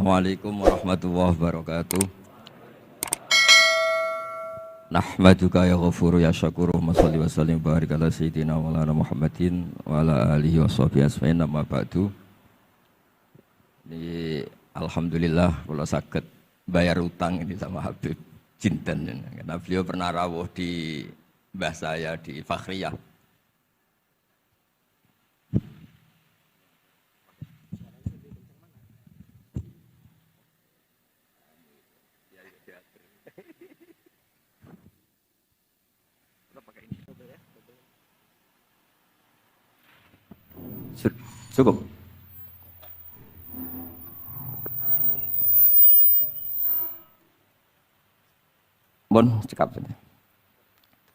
Assalamualaikum warahmatullahi wabarakatuh. Nahmaduka ya ghafuru ya syakuru wa salli wa sallim barik ala sayyidina wa ala Muhammadin wa ala alihi wa sahbihi asma'in amma ba'du. Ini alhamdulillah kalau sakit bayar utang ini sama Habib Jinten, karena beliau pernah rawuh di mbah saya di Fakhriyah. Cukup. Bon, cekap ini.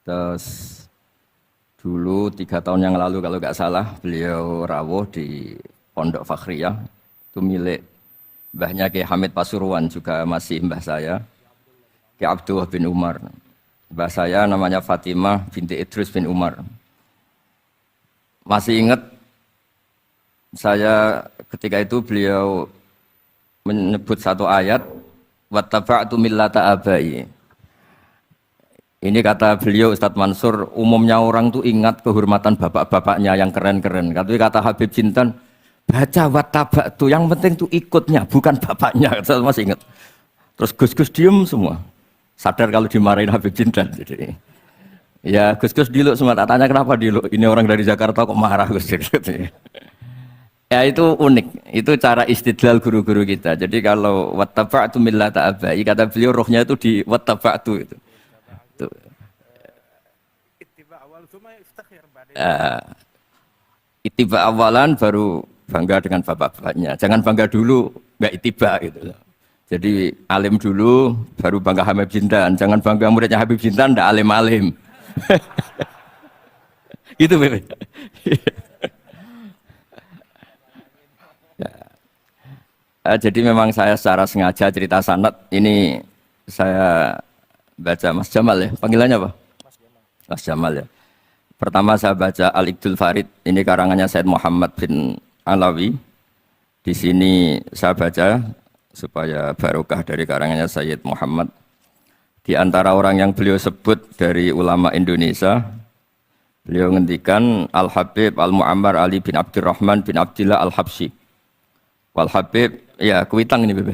Terus dulu 3 tahun yang lalu kalau nggak salah beliau rawuh di Pondok Fakhriyah, itu milik mbahnya Kiai Hamid Pasuruan, juga masih mbah saya, Kiai Abdullah bin Umar. Mbah saya namanya Fatimah binti Idrus bin Umar. Masih ingat saya ketika itu beliau menyebut satu ayat, wattaba'tu millata abai. Ini kata beliau Ustadz Mansur, umumnya orang tuh ingat kehormatan bapak-bapaknya yang keren-keren. Tapi kata Habib Jinten, baca wattaba'tu, yang penting tuh ikutnya, bukan bapaknya. Saya masih ingat. Terus Gus-Gus diem semua. Sadar kalau dimarahin Habib Jinten. Jadi, ya Gus-Gus diluk semua, tak tanya kenapa diluk. Ini orang dari Jakarta kok marah Gus. Ya itu unik, itu cara istidlal guru-guru kita. Jadi kalau wattaba'tu millata abai, kata beliau rohnya itu di wattaba'tu itu. Ittiba awalan baru bangga dengan bapak-bapaknya. Jangan bangga dulu, nggak ittiba gitu. Jadi alim dulu, baru bangga Habib Jinten. Jangan bangga muridnya Habib Jinten, ndak alim-alim. Gitu Bebe. Jadi memang saya secara sengaja cerita sanad ini saya baca Mas Jamal ya, panggilannya apa? Mas Jamal ya. Pertama saya baca Al-Iqdul Farid, ini karangannya Said Muhammad bin Alawi. Di sini saya baca supaya barokah dari karangannya Sayyid Muhammad. Di antara orang yang beliau sebut dari ulama Indonesia, beliau ngendikan Al-Habib Al-Mu'ammar Ali bin Abdurrahman bin Abdillah Al-Habsyi. Wal-Habib, ya kuitang ini Bebe.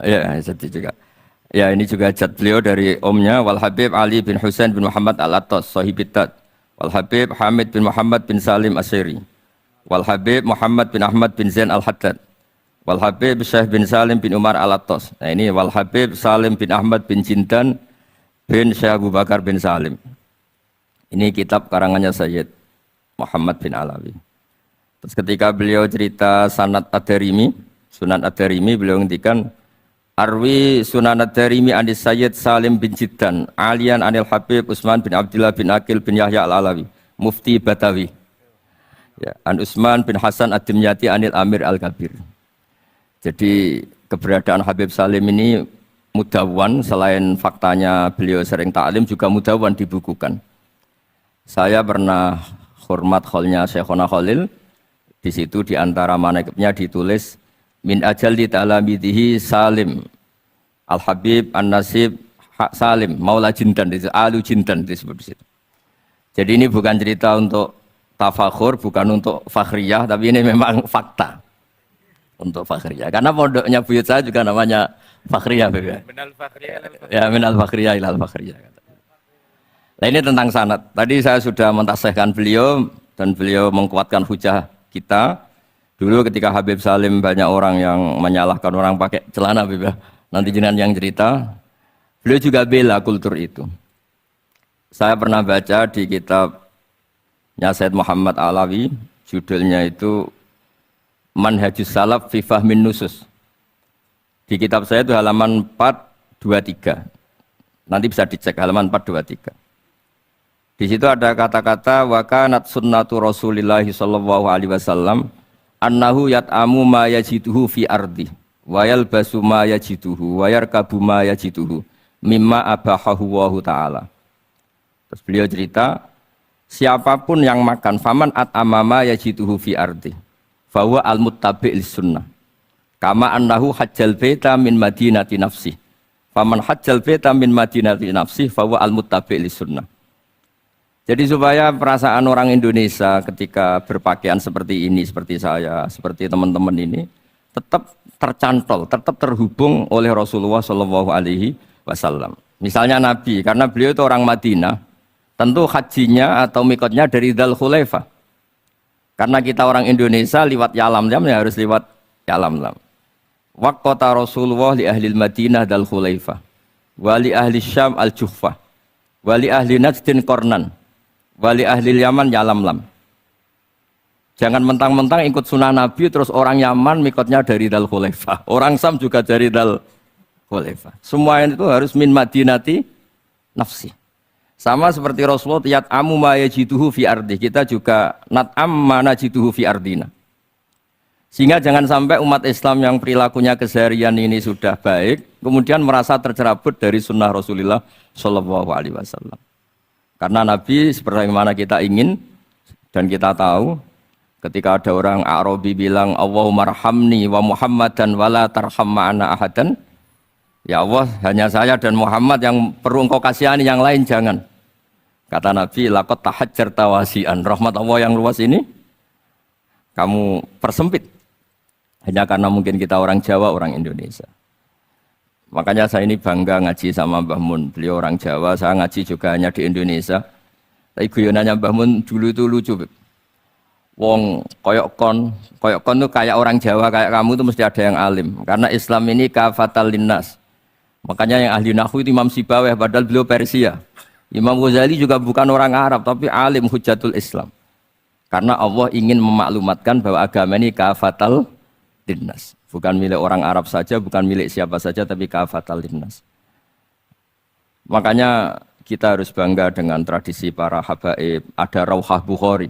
Ya, jadi juga. Ya ini juga jad beliau dari omnya Wal-Habib Ali bin Husain bin Muhammad Al-Attas Sahibitat. Wal-Habib Hamid bin Muhammad bin Salim Asyiri. Wal-Habib Muhammad bin Ahmad bin Zain Al-Haddad. Wal-Habib Syekh bin Salim bin Umar Al-Attas. Nah ini Wal-Habib Salim bin Ahmad bin Jinten bin Syekh Abu Bakar bin Salim. Ini kitab karangannya Sayyid Muhammad bin Alawi. Terus ketika beliau cerita Sanad Ad-Darimi, Sunan Ad-Darimi, beliau ngendikan Arwi Sunan Ad-Darimi anis Sayyid Salim bin Jiddan, Alian anil Habib Utsman bin Abdullah bin Akil bin Yahya Al-Alawi, Mufti Batawi. Ya, An Utsman bin Hasan Ad-Dimyati anil Amir Al-Kabir. Jadi keberadaan Habib Salim ini mudawwan, selain faktanya beliau sering ta'lim juga mudawwan dibukukan. Saya pernah hormat kholnya Syekhona Khalil. Di situ di antara manaqibnya ditulis min ajalli ta'lamidhi Salim Al-Habib An-Nasib Salim Maula Jinten, Alu Jinten disebut di situ. Jadi ini bukan cerita untuk tafakhur, bukan untuk fakhriyah, tapi ini memang fakta untuk fakhriyah. Karena pondoknya buyut saya juga namanya fakhriyah, Minal fakhriyah ilal fakhriyah. Ya, minal fakhriyah ilal fakhriyah. Nah ini tentang sanad. Tadi saya sudah mentasihkan beliau dan beliau mengkuatkan hujah kita. Dulu ketika Habib Salim banyak orang yang menyalahkan orang pakai celana, Beb. Nanti jenengan yang cerita. Beliau juga bela kultur itu. Saya pernah baca di kitabnya Said Muhammad Alawi, judulnya itu Manhajus Salaf fi Fahmin Nusus. Di kitab saya itu halaman 423. Nanti bisa dicek halaman 423. Di situ ada kata-kata wa kanat sunnatu Rasulillah sallallahu alaihi wasallam annahu yat'amu ma yajiduhu fi ardi wa yalbasu ma yajiduhu wa yarkabu ma yajiduhu mimma abahahu wa ta'ala. Terus beliau cerita, siapapun yang makan faman at'amama yajiduhu fi ardi fa huwa al-muttabi' lis sunnah. Kama annahu hajjal baita min madinati nafsi. Faman hajjal baita min madinati nafsi fahuwa al-muttabi' lis-sunnah. Jadi supaya perasaan orang Indonesia ketika berpakaian seperti ini, seperti saya, seperti teman-teman ini, tetap tercantol, tetap terhubung oleh Rasulullah Shallallahu Alaihi Wasallam. Misalnya Nabi, karena beliau itu orang Madinah, tentu hajinya atau mikotnya dari Dzul Khulaifah. Karena kita orang Indonesia lewat Yalamlam ya harus lewat Yalamlam. Waqata Rasulullah li ahli Madinah Dzul Khulaifah, wa li ahli Syam al-Juhfah, wa li ahli Najdin Qarnan. Wali ahli Yaman Yalamlam. Jangan mentang-mentang ikut sunnah Nabi terus orang Yaman mikotnya dari Dzul Khulaifah. Orang Sam juga dari Dzul Khulaifah. Semua itu harus min madinati nafsi. Sama seperti Rasulullah yat'amu ma yajiduhu fi ardi. Kita juga nat'am ma najiduhu fi ardina. Sehingga jangan sampai umat Islam yang perilakunya keseharian ini sudah baik kemudian merasa tercerabut dari sunnah Rasulullah Shallallahu Alaihi Wasallam. Karena Nabi seperti mana kita ingin dan kita tahu ketika ada orang Arabi bilang Allahumma arhamni wa Muhammadan wala tarham ma'ana ahadan. Ya Allah, hanya saya dan Muhammad yang perlu engkau kasihani, yang lain jangan. Kata Nabi, laqad tahajjarta wasi'an. Rahmat Allah yang luas ini kamu persempit. Hanya karena mungkin kita orang Jawa, orang Indonesia. Makanya saya ini bangga ngaji sama Mbah Mun. Beliau orang Jawa, saya ngaji juga hanya di Indonesia. Tapi guyonannya Mbah Mun dulu itu lucu. Wong koyok kon tuh kayak orang Jawa, kayak kamu tuh mesti ada yang alim. Karena Islam ini kafatal linnas. Makanya yang ahli nahwu itu Imam Sibawayh, padahal beliau Persia. Imam Ghazali juga bukan orang Arab, tapi alim hujatul Islam. Karena Allah ingin memaklumatkan bahwa agama ini kafatal linnas. Bukan milik orang Arab saja, bukan milik siapa saja, tapi kafatal linnas. Makanya kita harus bangga dengan tradisi para habaib. Ada Rauhah Bukhari.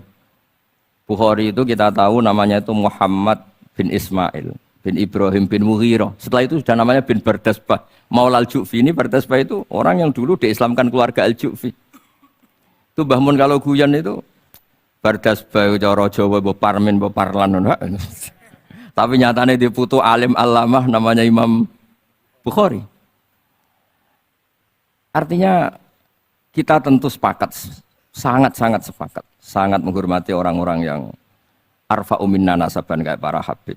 Bukhari itu kita tahu namanya itu Muhammad bin Ismail, bin Ibrahim bin Mughirah. Setelah itu sudah namanya bin Bardasbah. Maula al-Ju'fi ini Bardasbah itu orang yang dulu diislamkan keluarga al-Ju'fi. Itu Mbah Mun kalau guyon itu Bardasbah cara Jawa Parmin Parlan. Tapi nyatanya dia putu alim alamah namanya Imam Bukhari. Artinya kita tentu sepakat, sangat-sangat sepakat, sangat menghormati orang-orang yang arfa'u minna nasaban kayak para habib.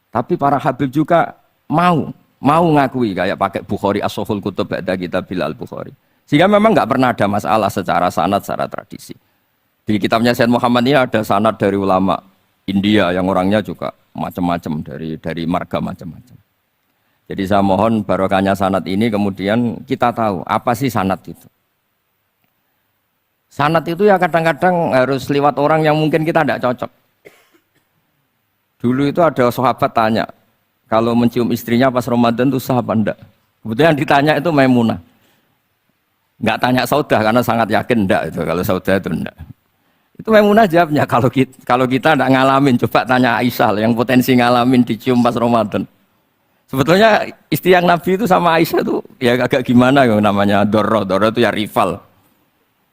Tapi para habib juga mau ngakui kayak pakai Bukhari as-Sahihul Kutub ba'da kitab al-Bukhari. Sehingga memang nggak pernah ada masalah secara sanad, secara tradisi. Di kitabnya Sayyid Muhammad ini ada sanad dari ulama India yang orangnya juga macam-macam dari marga macam-macam. Jadi saya mohon barokahnya sanad ini kemudian kita tahu apa sih sanad itu. Sanad itu ya kadang-kadang harus lewat orang yang mungkin kita tidak cocok. Dulu itu ada sahabat tanya, kalau mencium istrinya pas Ramadan itu sah apa enggak? Kebetulan ditanya itu Maimunah. Enggak tanya Saudah karena sangat yakin enggak itu, kalau Saudah itu enggak. Itu Maimunah jawabnya, kalau kita enggak ngalamin, coba tanya Aisyah yang potensi ngalamin dicium pas Ramadan. Sebetulnya istri yang Nabi itu sama Aisyah itu ya agak gimana ya namanya Doro itu ya rival.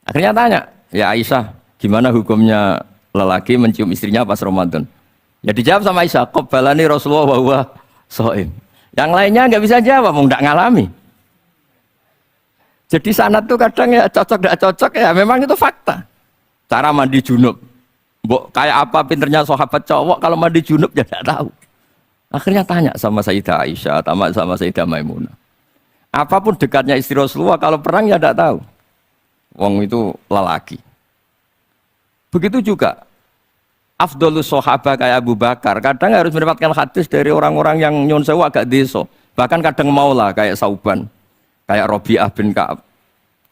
Akhirnya tanya, ya Aisyah, gimana hukumnya lelaki mencium istrinya pas Ramadan? Ya dijawab sama Aisyah, qabbalani Rasulullah wa huwa shaim. Yang lainnya enggak bisa jawab, enggak ngalami. Jadi sanad tuh kadang ya cocok enggak cocok ya memang itu fakta. Cara mandi junub, kayak apa pinternya sahabat cowok kalau mandi junub ya tidak tahu. Akhirnya tanya sama Sayyidah Aisyah, sama Sayyidah Maimunah. Apapun dekatnya istri Rasulullah, kalau perang ya tidak tahu. Wong itu lelaki. Begitu juga afdolus sahabat kayak Abu Bakar, kadang harus mendapatkan hadis dari orang-orang yang nyon sewu agak deso. Bahkan kadang maulah kayak Sauban, kayak Robi'ah bin Ka'ab.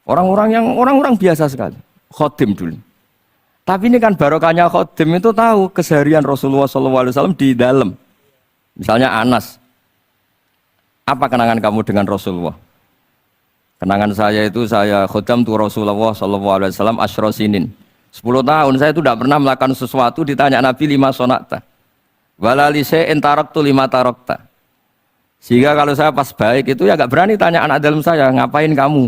Orang-orang biasa sekali. Khodim dulu. Tapi ini kan barokahnya khodim itu tahu keseharian Rasulullah SAW di dalam. Misalnya Anas, apa kenangan kamu dengan Rasulullah? Kenangan saya itu saya khodam tu Rasulullah SAW asyra sinin. 10 tahun saya itu tidak pernah melakukan sesuatu ditanya Nabi 5 sonata. Walali se'in taraktu 5 tarakta. Sehingga kalau saya pas baik itu ya gak berani tanya anak dalam saya, ngapain kamu?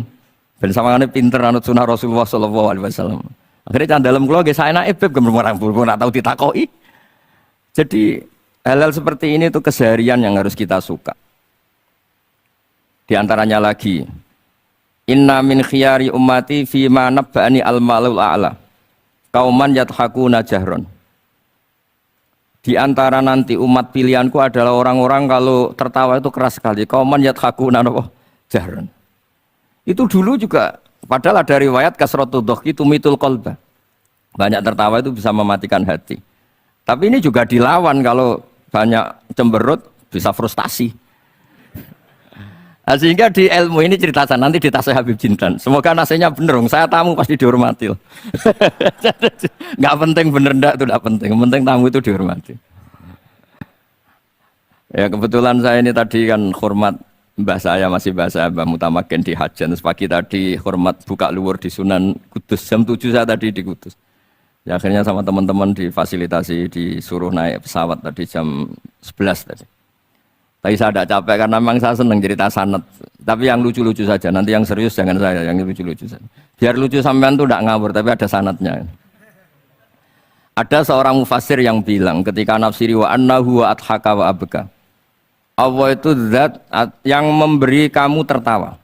Ben sama pinter anut sunah Rasulullah SAW. Akhirnya can dalam kula nggih saenake beb gemrung orang tahu ditakoi. Jadi Hal-hal seperti ini tuh keseharian yang harus kita suka. Di antaranya lagi, inna min khiyari ummati fima nabba'ani al-malul a'la kauman yathakuna jahron. Di antara nanti umat pilihanku adalah orang-orang kalau tertawa itu keras sekali. Kauman yathakuna jahron. Itu dulu juga, padahal ada riwayat kasratu dhahki tumitul qalba. Banyak tertawa itu bisa mematikan hati. Tapi ini juga dilawan, kalau banyak cemberut bisa frustasi. Nah, sehingga di ilmu ini cerita saya nanti di tasnya Habib Jintan. Semoga nasinya bener, saya tamu pasti dihormati. Nggak penting bener ndak itu nggak penting. Yang penting tamu itu dihormati. Ya kebetulan saya ini tadi kan hormat mbah saya, masih mbah saya Mbah Mutamakin di Hajan. Terus pagi tadi hormat buka luar di Sunan Kudus. Jam 7 saya tadi di Kudus. Ya akhirnya sama teman-teman difasilitasi, disuruh naik pesawat tadi jam 11 tadi. Tapi saya tidak capek karena memang saya senang cerita sanad. Tapi yang lucu-lucu saja, nanti yang serius jangan saya, yang lucu-lucu saja. Biar lucu sampean tuh tidak ngawur, tapi ada sanadnya. Ada seorang mufassir yang bilang ketika nafsiri wa annahu wa adhaka wa abka. Allah itu zat yang memberi kamu tertawa.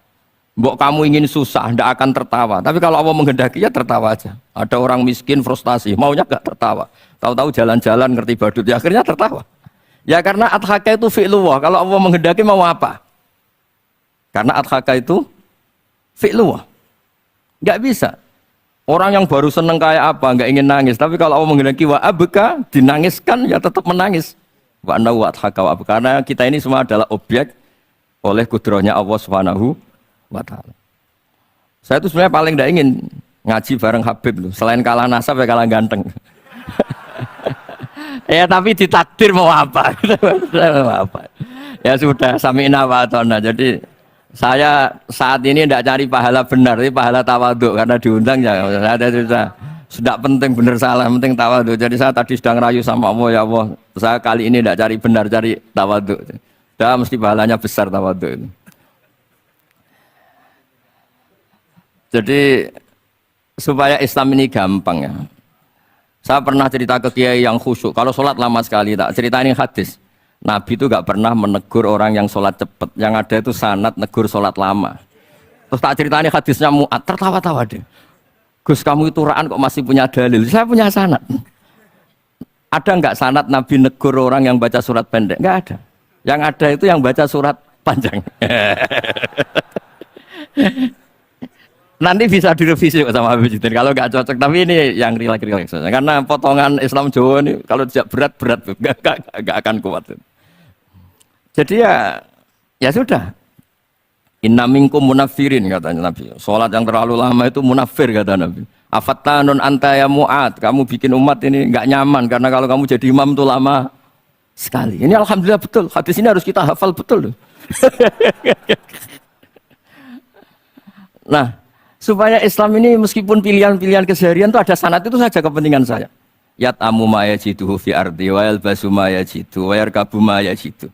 Mbok kamu ingin susah, tidak akan tertawa. Tapi kalau Allah menghendaki ya tertawa aja. Ada orang miskin frustasi, maunya gak tertawa. Tahu-tahu jalan-jalan ngerti badut, ya akhirnya tertawa. Ya karena adhaka itu fi'luwah. Kalau Allah menghendaki mau apa? Karena adhaka itu fi'luwah. Gak bisa. Orang yang baru seneng kayak apa, gak ingin nangis. Tapi kalau Allah menghendaki wa abka, dinangiskan ya tetap menangis. Wa anna wa adhaka wa abka. Karena kita ini semua adalah objek oleh kudrahnya Allah Subhanahu wa ta'ala. Saya itu sebenarnya paling gak ingin ngaji bareng Habib loh. Selain kalah nasab ya kalah ganteng. Ya tapi ditakdir mau apa? Mau apa? Ya sudah sami'na wa ata'na. Jadi saya saat ini tidak cari pahala benar, tapi pahala tawadhu karena diundang ya. Saya sudah penting benar salah, penting tawadhu. Jadi saya tadi sedang rayu sama Allah, ya Allah, saya kali ini tidak cari benar, cari tawadhu. Dah mesti pahalanya besar tawadhu itu. Jadi supaya Islam ini gampang ya. Saya pernah cerita ke kiai yang khusyuk. Kalau sholat lama sekali, tak cerita ini hadis. Nabi itu gak pernah menegur orang yang sholat cepat. Yang ada itu sanad negur sholat lama. Terus tak cerita ini hadisnya Mu'ad, tertawa-tawa deh. Gus kamu itu raan kok masih punya dalil? Saya punya sanad. Ada nggak sanad Nabi negur orang yang baca surat pendek? Nggak ada. Yang ada itu yang baca surat panjang. Nanti bisa direvisi sama Habib Jitin kalau nggak cocok. Tapi ini yang rileks saja. Karena potongan Islam Jawa ini kalau tidak berat nggak akan kuat. Jadi ya sudah. Inna minkum munafirin katanya Nabi. Sholat yang terlalu lama itu munafir kata Nabi. Afattanun anta ya Mu'ad. Kamu bikin umat ini nggak nyaman karena kalau kamu jadi imam itu lama sekali. Ini alhamdulillah betul. Hadis ini harus kita hafal betul. Nah. Supaya Islam ini meskipun pilihan-pilihan keseharian itu ada sanad itu saja kepentingan saya. Yat'amu ma yajiduhu fi ardi wa yalbasu ma yajidu wa yarkabu ma yajidu.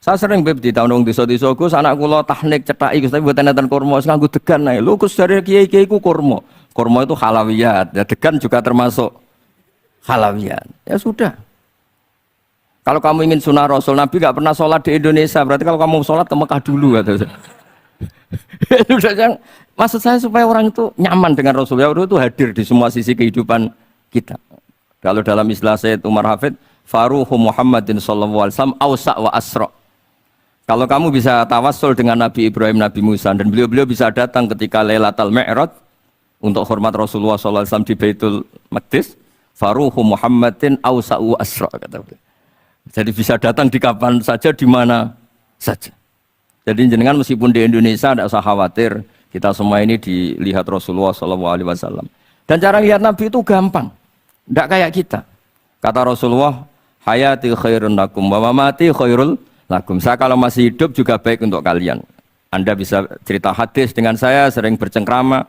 Saya sering beb di tahun wong desa-desa Gus anak kula tahnik cethaki Gus tapi mboten enten kurma wis nganggo degan ae. Lho Gus dari kiai-kiai ku kurma. Kurma itu halawiyat. Ya degan juga termasuk halawiyat. Ya sudah. Kalau kamu ingin sunnah Rasul, Nabi enggak pernah sholat di Indonesia. Berarti kalau kamu sholat ke Mekah dulu kata saya. Maksud saya supaya orang itu nyaman dengan Rasulullah itu hadir di semua sisi kehidupan kita. Kalau dalam istilah Sayyid Umar Hafid, Faruhu Muhammadin sallallahu alaihi wasallam awsa' wa asra'. Kalau kamu bisa tawassul dengan Nabi Ibrahim, Nabi Musa dan beliau-beliau bisa datang ketika Lailatul Mi'raj untuk hormat Rasulullah sallallahu alaihi wasallam di Baitul Maqdis, Faruhu Muhammadin awsa' wa asra' kata beliau. Jadi bisa datang di kapan saja di mana saja. Jadi jenengan meskipun di Indonesia tidak usah khawatir, kita semua ini dilihat Rasulullah SAW. Dan cara lihat Nabi itu gampang, tidak kayak kita. Kata Rasulullah, hayati khairun lakum, wa mamati khairul lakum. Saya kalau masih hidup juga baik untuk kalian. Anda bisa cerita hadis dengan saya, sering bercengkrama.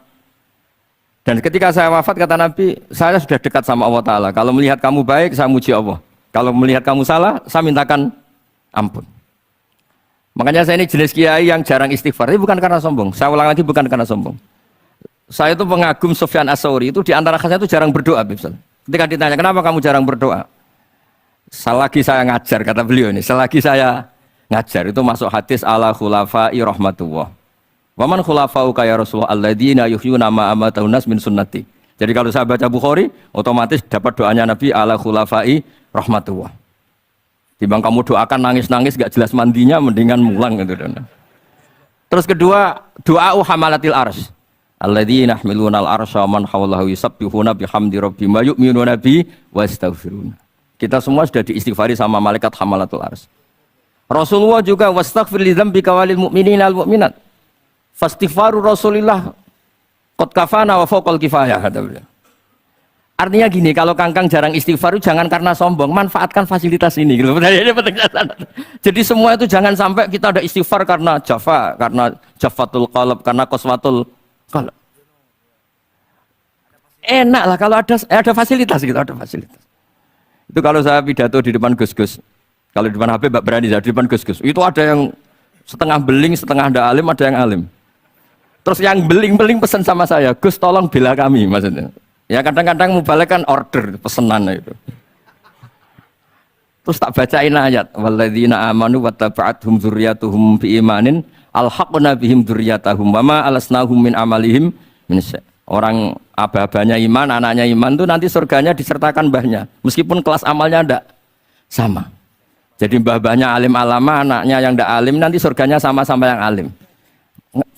Dan ketika saya wafat kata Nabi, saya sudah dekat sama Allah Ta'ala. Kalau melihat kamu baik, saya muji Allah. Kalau melihat kamu salah, saya mintakan ampun. Makanya saya ini jenis kiai yang jarang istighfar. Ini bukan karena sombong. Saya ulang lagi bukan karena sombong. Saya itu pengagum Sufyan Ats-Tsauri. Itu di antara khasnya itu jarang berdoa. Ketika ditanya kenapa kamu jarang berdoa, selagi saya ngajar, kata beliau ini, selagi saya ngajar itu masuk hadis ala khulafai rahmatullah. Waman khulafau kaya Rasulullah alladzina yuhyuna ma amatahun nas min sunnati. Jadi kalau saya baca Bukhari, otomatis dapat doanya Nabi ala khulafai rahmatullah. Timbang kamu doakan nangis-nangis gak jelas mandinya, mendingan mulang gitu. Terus kedua, doa hamalatil arsy. Alladzina yahmiluna al-arsya man hawlahu yusabbihuna bihamdi rabbihim wa yu'minuna bi wa yastaghfiruna. Kita semua sudah diistighfari sama malaikat hamalatul arsy. Rasulullah juga wastaghfir li dzambika walil mu'minina wal mu'minat. Fastighfaru Rasulillah qad kafana wa fawqal kifayah, kata beliau. Artinya gini, kalau Kangkang jarang istighfar itu jangan karena sombong, manfaatkan fasilitas ini gitu. Jadi semua itu jangan sampai kita ada istighfar karena jafa, karena jafatul qalb, karena qaswatul qalb. Enak lah kalau ada fasilitas gitu, ada fasilitas. Itu kalau saya pidato di depan Gus-Gus. Kalau di depan Habib Mbak berani, di depan Gus-Gus. Itu ada yang setengah beling, setengah ada alim, ada yang alim. Terus yang beling-beling pesan sama saya, Gus tolong bela kami maksudnya. Ya kadang-kadang mubalek kan order pesenan itu. Terus tak bacain ayat, walladzina amanu wattaba'athum dzurriyyatuhum biimanin alhaqna bihim dzurriyyatahum wama alasnahum min amalihim min syai'. Orang aba-abanya iman, anaknya iman itu nanti surganya disertakan mbahnya, meskipun kelas amalnya ndak sama. Jadi mbah-mbahnya alim alama, anaknya yang ndak alim nanti surganya sama-sama yang alim.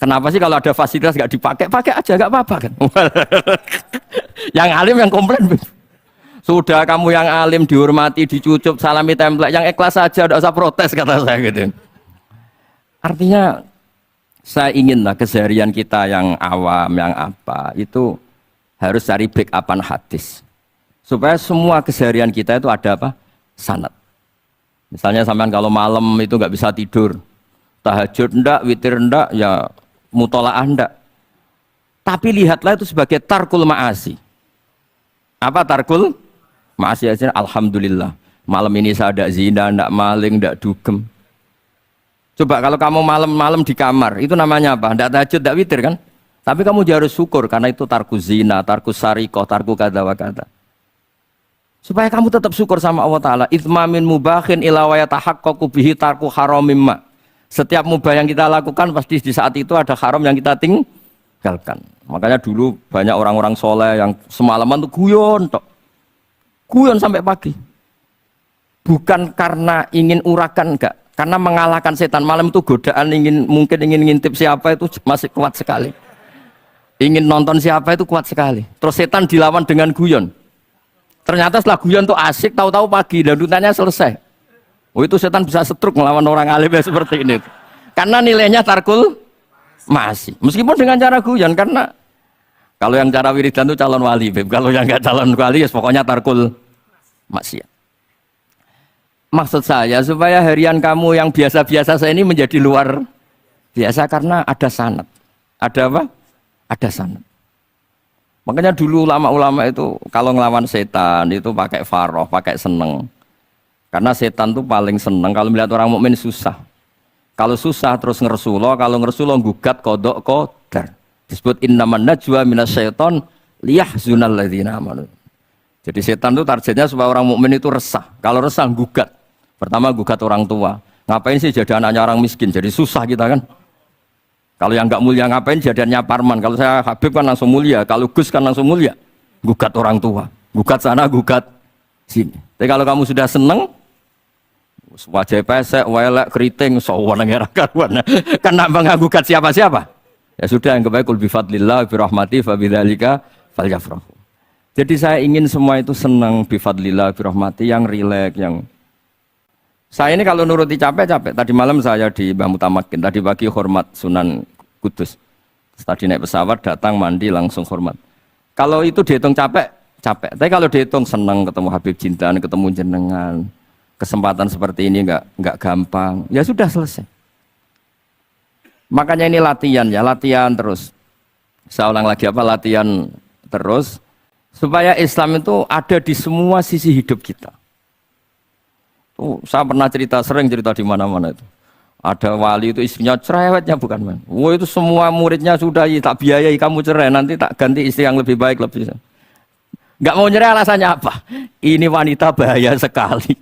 Kenapa sih kalau ada fasilitas nggak dipakai? Pakai aja nggak apa-apa kan? Yang alim yang komplain. Sudah kamu yang alim dihormati, dicucup, salami template, yang ikhlas saja, tidak usah protes kata saya gitu. Artinya saya inginlah keseharian kita yang awam, yang apa itu harus cari backupan hadis supaya semua keseharian kita itu ada apa? Sanad. Misalnya sampean kalau malam itu nggak bisa tidur. Tahajud ndak, witir ndak, ya mutolaah ndak. Tapi lihatlah itu sebagai tarkul ma'asi. Apa tarkul ma'asi? Alhamdulillah. Malam ini saya ndak zina, ndak maling, ndak dugem. Coba kalau kamu malam-malam di kamar, itu namanya apa? Ndak tahajud, ndak witir kan? Tapi kamu harus syukur karena itu tarku zina, tarku sarikoh, tarku kada wa kada. Supaya kamu tetap syukur sama Allah Ta'ala. Itsmamin mubakhin ila wa yatahaqqaqu bihi tarku haramim ma. Setiap mubah yang kita lakukan pasti di saat itu ada haram yang kita tinggalkan. Makanya dulu banyak orang-orang soleh yang semalaman tuh guyon tok. Guyon sampai pagi. Bukan karena ingin urakan, enggak. Karena mengalahkan setan. Malam itu godaan mungkin ingin ngintip siapa itu masih kuat sekali. Ingin nonton siapa itu kuat sekali. Terus setan dilawan dengan guyon. Ternyata setelah guyon tuh asik, tahu-tahu pagi dan dutannya selesai. Oh itu setan bisa setruk melawan orang alim seperti ini. Karena nilainya tarkul masih. Meskipun dengan cara guyon, karena kalau yang cara wiridan itu calon wali, Beb. Kalau yang nggak calon wali, ya pokoknya tarkul maksiat. Maksud saya supaya harian kamu yang biasa-biasa saya ini menjadi luar biasa karena ada sanad. Ada apa? Ada sanad. Makanya dulu ulama-ulama itu kalau ngelawan setan itu pakai faroh, pakai seneng. Karena setan tuh paling seneng kalau melihat orang mukmin susah. Kalau susah terus ngersulo, kalau ngersulo gugat kodok qadar. Disebut innaman najwa minasyaiton liyahzunal ladzina amanu. Jadi setan tuh targetnya supaya orang mukmin itu resah. Kalau resah gugat. Pertama gugat orang tua. Ngapain sih jadi anaknya orang miskin? Jadi susah kita kan. Kalau yang enggak mulia ngapain jadiannya parman? Kalau saya Habib kan langsung mulia, kalau Gus kan langsung mulia. Gugat orang tua. Gugat sana, gugat sini. Tapi kalau kamu sudah seneng, wajah pesek, welek, keriting, sawan nang era karuan. Kan nambah ngagugat siapa-siapa. Ya sudah yang kebaik kul bi fadlillah bi rahmati fa bidzalika falyafrahu. Jadi saya ingin semua itu senang bi fadlillah bi rahmati yang rileks, yang saya ini kalau nuruti capek-capek. Tadi malam saya di Mbah Mutamakin, tadi pagi hormat Sunan Kudus. Tadi naik pesawat datang mandi langsung hormat. Kalau itu dihitung capek, capek. Tapi kalau dihitung senang ketemu Habib Jintan, ketemu jenengan. Kesempatan seperti ini enggak gampang. Ya sudah selesai. Makanya ini latihan ya, latihan terus. Saya ulang lagi apa? Latihan terus supaya Islam itu ada di semua sisi hidup kita. Saya pernah sering cerita di mana-mana itu. Ada wali itu istrinya cerewetnya bukan main. Wah itu semua muridnya sudah tak biayai kamu cerai, nanti tak ganti istri yang lebih baik lebih. Enggak mau cerai alasannya apa? Ini wanita bahaya sekali.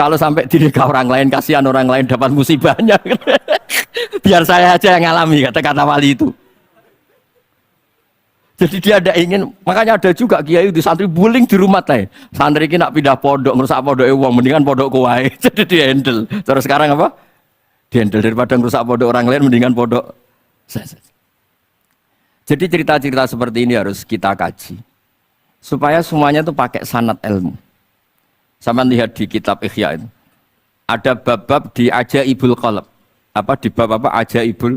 Kalau sampai dinikah orang lain, kasihan orang lain dapat musibahnya. Biar saya aja yang ngalami, kata-kata wali itu. Jadi dia ada ingin, makanya ada juga kiai di santri buling di rumah teh. Santri ini nak pindah pondok, ngerusak pondok uang, mendingan pondok kuai. Jadi dia handle. Terus sekarang apa? Dia handle daripada ngerusak pondok orang lain, mendingan pondok. Jadi cerita-cerita seperti ini harus kita kaji, supaya semuanya itu pakai sanad ilmu. Sama lihat di kitab Ihya itu, ada bab-bab di Ajaibul Qalb. Apa di bab apa Ajaibul?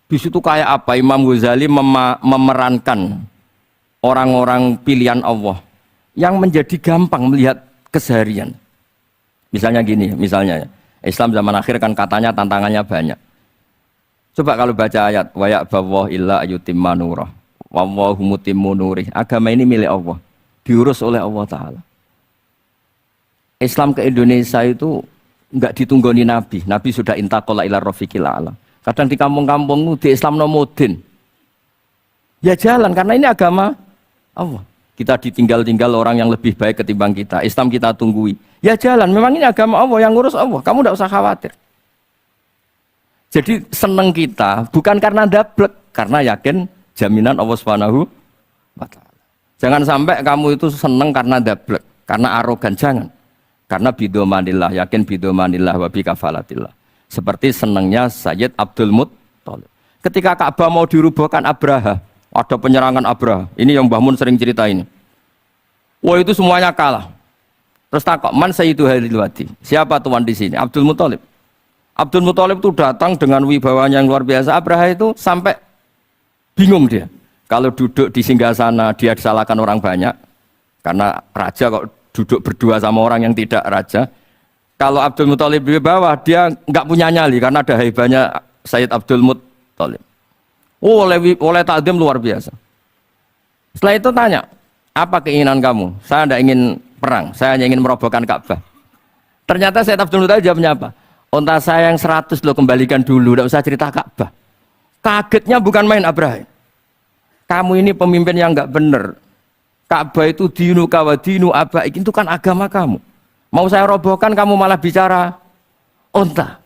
Di situ kayak apa Imam Ghazali memerankan orang-orang pilihan Allah yang menjadi gampang melihat keseharian. Misalnya gini, misalnya Islam zaman akhir kan katanya tantangannya banyak. Coba kalau baca ayat wa ya'ballahu illa ayyutimma nurah wallahu mutimmu nurih. Agama ini milik Allah, diurus oleh Allah Ta'ala. Islam ke Indonesia itu enggak ditunggoni Nabi. Nabi sudah intaqala ila rafiqil a'la. Kadang di kampung-kampung di Islam nomodin. Ya jalan karena ini agama Allah. Kita ditinggal-tinggal orang yang lebih baik ketimbang kita. Islam kita tunggui. Ya jalan, memang ini agama Allah yang ngurus Allah. Kamu tidak usah khawatir. Jadi seneng kita bukan karena dablek, karena yakin jaminan Allah Subhanahu wa taala. Jangan sampai kamu itu seneng karena dablek, karena arogan, jangan. Karena bidomanillah, yakin bidomanillah wa bikafalatillah. Seperti senangnya Sayyid Abdul Muttalib. Ketika Ka'bah mau dirubuhkan Abraha, ada penyerangan Abraha. Ini yang Mbah Mun sering cerita ini. Wah itu semuanya kalah. Terus takut, man sayyidu hadhil wadi. Siapa tuan di sini? Abdul Muttalib. Abdul Muttalib itu datang dengan wibawanya yang luar biasa. Abraha itu sampai bingung dia. Kalau duduk di singgasana dia disalahkan orang banyak. Karena raja kok duduk berdua sama orang yang tidak raja. Kalau Abdul Muttalib di bawah, dia nggak punya nyali karena ada haibahnya Sayyid Abdul Muttalib. Oh, oleh takdim luar biasa. Setelah itu tanya, apa keinginan kamu? Saya tidak ingin perang, saya hanya ingin merobohkan Ka'bah. Ternyata Sayyid Abdul Muttalib jawabnya apa? Unta saya yang 100 lo kembalikan dulu, tidak usah cerita Ka'bah. Kagetnya bukan main Abraha. Kamu ini pemimpin yang nggak benar. Ka'bah itu dinu kawa dinu abaik, itu kan agama kamu. Mau saya robohkan kamu malah bicara unta.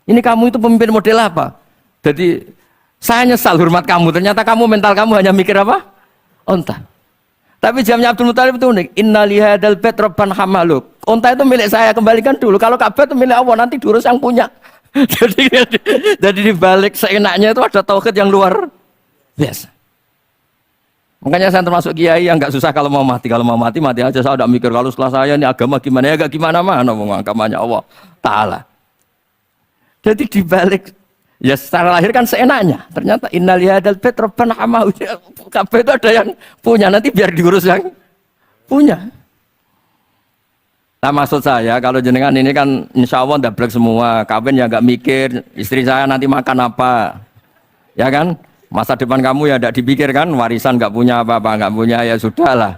Ini kamu itu pemimpin model apa? Jadi saya nyesal hormat kamu. Ternyata kamu mental kamu hanya mikir apa? Unta. Tapi jamnya Abdul Muttalib itu unik. Inna lihadal bait rabban hamaluk. Unta itu milik saya, kembalikan dulu. Kalau Ka'bah itu milik Allah, nanti diurus yang punya. jadi dibalik seenaknya itu ada tauhid yang luar biasa. Makanya saya termasuk kiai yang nggak susah kalau mau mati. Kalau mau mati, mati aja. Saya udah mikir kalau setelah saya ini agama gimana ya, gak gimana-mana. Agamanya Allah Ta'ala. Jadi dibalik, ya secara lahir kan seenaknya. Ternyata innal hadal bait rabbana hamahu. Kabeh itu ada yang punya, nanti biar diurus yang punya. Nah maksud saya kalau jenengan ini kan insya Allah dablek semua. Kawin ya nggak mikir istri saya nanti makan apa, ya kan? Masa depan kamu ya tidak dipikirkan, warisan nggak punya apa-apa, nggak punya ya sudahlah.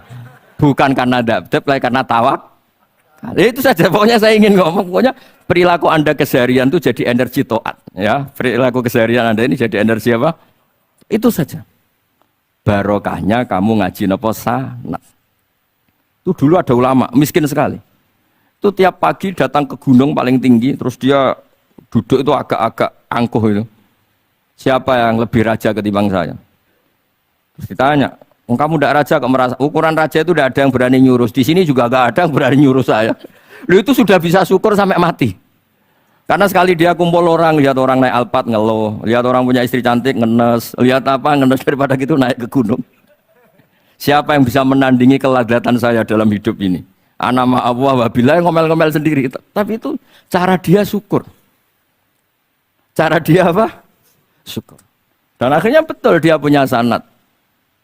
Bukan karena dablek, karena tawak. Itu saja pokoknya saya ingin ngomong, pokoknya perilaku Anda keseharian itu jadi energi to'at, ya. Perilaku keseharian Anda ini jadi energi apa? Itu saja. Barokahnya kamu ngaji napa sanad. Itu dulu ada ulama miskin sekali. Itu tiap pagi datang ke gunung paling tinggi, terus dia duduk itu agak-agak angkuh itu. Siapa yang lebih raja ketimbang saya? Terus ditanya, kamu tidak raja kok merasa? Ukuran raja itu tidak ada yang berani nyurus. Di sini juga nggak ada yang berani nyurus saya. Lu itu sudah bisa syukur sampai mati. Karena sekali dia kumpul orang, lihat orang naik Alphard ngeluh, lihat orang punya istri cantik ngenes, lihat apa ngenes daripada gitu naik ke gunung. Siapa yang bisa menandingi keladatan saya dalam hidup ini? Ana ma'allah wabillah ngomel-ngomel sendiri. Tapi itu cara dia syukur. Cara dia apa? Syukur. Dan akhirnya betul dia punya sanad.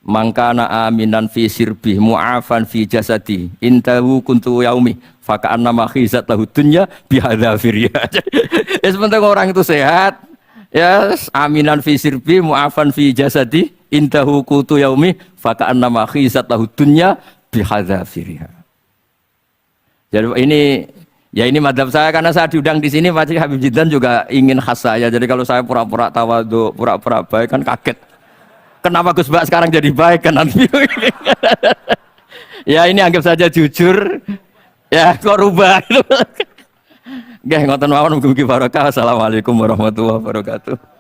Mangkana aminan fi sirbih mu'afan fi jasadi intahu kuntu yaumi faka'anna ma khizat lahu dunya bihadzafir. Ya sebentar orang itu sehat, ya aminan fi sirbih mu'afan fi jasadi intahu kuntu yaumi faka'anna ma khizat lahu dunya bihadzafir. Jadi ini madhab saya karena saya diundang di sini, Pak Habib Jidan juga ingin khas saya. Jadi kalau saya pura-pura tawadhu, pura-pura baik kan kaget. Kenapa Gus Bak sekarang jadi baik kan nanti? Ya ini anggap saja jujur. Ya, kok rubah gitu. Nggih, ngoten mawon mugi-mugi barokah. Assalamualaikum warahmatullahi wabarakatuh.